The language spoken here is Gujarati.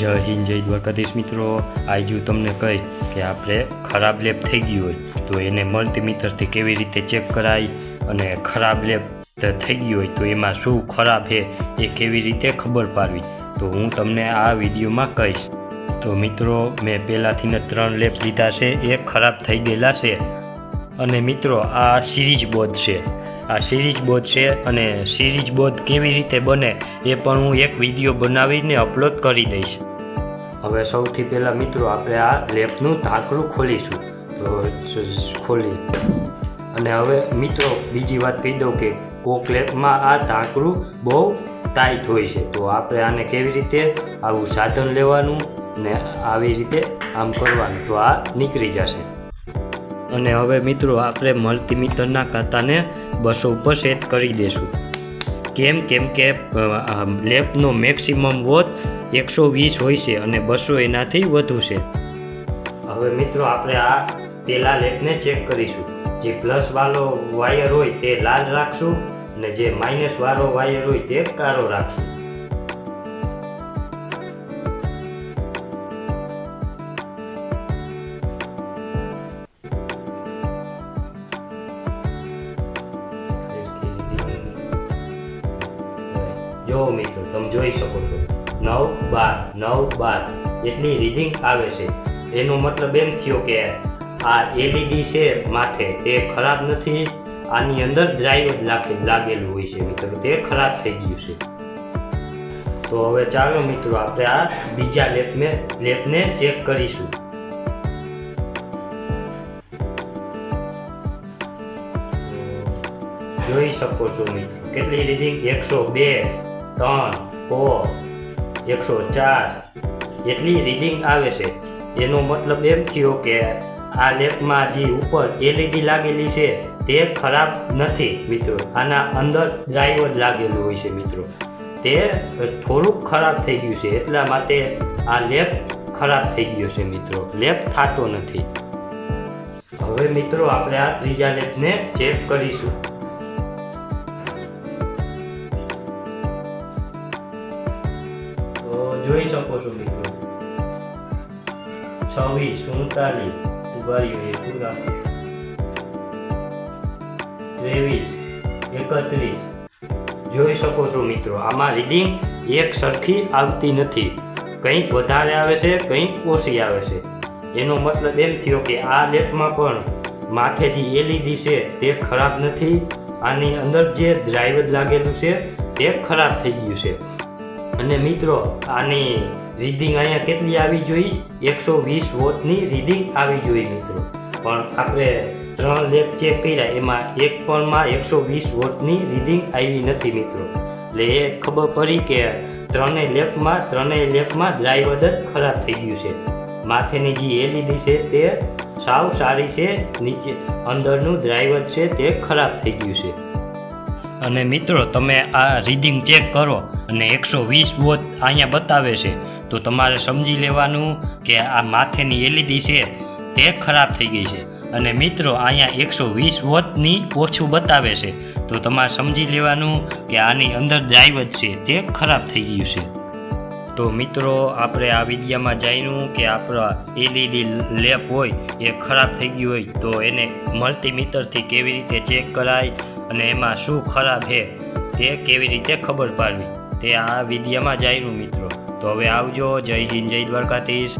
જય હિન્દ જય દ્વારકાધીશ મિત્રો। આજે હું તમને કહી કે આપણે ખરાબ લેપ થઈ ગઈ હોય તો એને મલ્ટીમીટરથી કેવી રીતે ચેક કરાય અને ખરાબ લેપ થઈ ગઈ હોય તો એમાં શું ખરાબ છે એ કેવી રીતે ખબર પાડવી, તો હું તમને આ વિડીયોમાં કહીશ। તો મિત્રો મેં પહેલાંથી 3 લેપ લીધા છે, એ ખરાબ થઈ ગયેલા છે। અને મિત્રો આ સિરીજ બોર્ડ છે, આ સિરીજ બોર્ડ છે અને સિરીજ બોર્ડ કેવી રીતે બને એ પણ હું એક વિડીયો બનાવીને અપલોડ કરી દઈશ। હવે સૌથી પહેલાં મિત્રો આપણે આ લેપનું ઢાંકણું ખોલીશું। તો ખોલી અને હવે મિત્રો બીજી વાત કહી દઉં કે કોક લેપમાં આ ઢાંકણું બહુ ટાઈટ હોય છે, તો આપણે આને કેવી રીતે આવું સાધન લેવાનું ને આવી રીતે આમ કરવાનું તો આ નીકળી જશે। અને હવે મિત્રો આપણે મલ્ટીમીટરના કાંટાને 200 ઉપર સેટ કરી દઈશું। કેમ કે લેપનો મેક્સિમમ વોટ 120 હોય છે અને 200 એનાથી વધુ છે। હવે મિત્રો આપણે આ પહેલા લેપને ચેક કરીશું। જે પ્લસ વાળો વાયર હોય તે લાલ રાખશું અને જે માઇનસ વાળો વાયર હોય તે કાળો રાખશું। જો મિત્રો તમે જોઈ શકો છો 9-12 એટલી રીડિંગ આવે છે। એનો મતલબ એમ થયો કે આ એલઈડી છે માથે તે ખરાબ નથી, આની અંદર ડ્રાઈવર લાગેલું હોય છે મિત્રો, તે ખરાબ થઈ ગયું છે। તો હવે ચાલો મિત્રો આપણે આ બીજા લેપને ચેક કરીશું। જોઈ શકો છો મિત્રો કેટલી રીડિંગ 102, 3, 4, 104 એટલી રીડિંગ આવે છે। એનો મતલબ એમ થયો કે આ લેપમાં જે ઉપર એલઈડી લાગેલી છે તે ખરાબ નથી મિત્રો, આના અંદર ડ્રાઈવર લાગેલું હોય છે મિત્રો, તે થોડુંક ખરાબ થઈ ગયું છે, એટલા માટે આ લેપ ખરાબ થઈ ગયો છે મિત્રો, લેપ થતો નથી। હવે મિત્રો આપણે આ ત્રીજા લેપને ચેક કરીશું। જોઈ શકો છો મિત્રો 26, 39 ઉભારી હોય પૂરા 23, 31 જોઈ શકો છો મિત્રો આમાં રીડિંગ એક સરખી આવતી નથી, કંઈક વધારે આવે છે કંઈક ઓછી આવે છે। એનો મતલબ એમ થયો કે આ લેપમાં પણ માથે જે એલઈડી છે તે ખરાબ નથી, આની અંદર જે ડ્રાઈવર લાગેલું છે તે ખરાબ થઈ ગયું છે। અને મિત્રો આની રીડિંગ અહીંયા કેટલી આવી જોઈએ 120 વોટની રીડિંગ આવી જોઈએ મિત્રો, પણ આપણે 3 લેપ ચેક કર્યા એમાં એક પણમાં 120 વોટની રીડિંગ આવી નથી મિત્રો, એટલે એ ખબર પડી કે ત્રણેય લેપમાં ડ્રાઈવર જ ખરાબ થઈ ગયું છે। માથેની જે એલઈડી છે તે સાવ સારી છે, નીચે અંદરનું ડ્રાઈવર છે તે ખરાબ થઈ ગયું છે। અને મિત્રો તમે આ રીડિંગ ચેક કરો અને 120 વોટ અહીંયા બતાવે છે તો તમારે સમજી લેવાનું કે આ માથેની એલઈડી છે તે ખરાબ થઈ ગઈ છે। અને મિત્રો અહીંયા 120 વોટની ઓછું બતાવે છે તો તમારે સમજી લેવાનું કે આની અંદર ડ્રાઈવર છે તે ખરાબ થઈ ગયું છે। તો મિત્રો આપણે આ વિડીયોમાં જાણ્યું કે આપણા એલઈડી લેપ હોય એ ખરાબ થઈ ગયું હોય તો એને મલ્ટીમીટરથી કેવી રીતે ચેક કરાય અને એમાં શું ખરાબ છે તે કેવી રીતે ખબર પાડવી તે આ વિડીયોમાં જાણ્યું મિત્રો। તો હવે આવજો, જય હિન્દ જય દ્વારકાધીશ।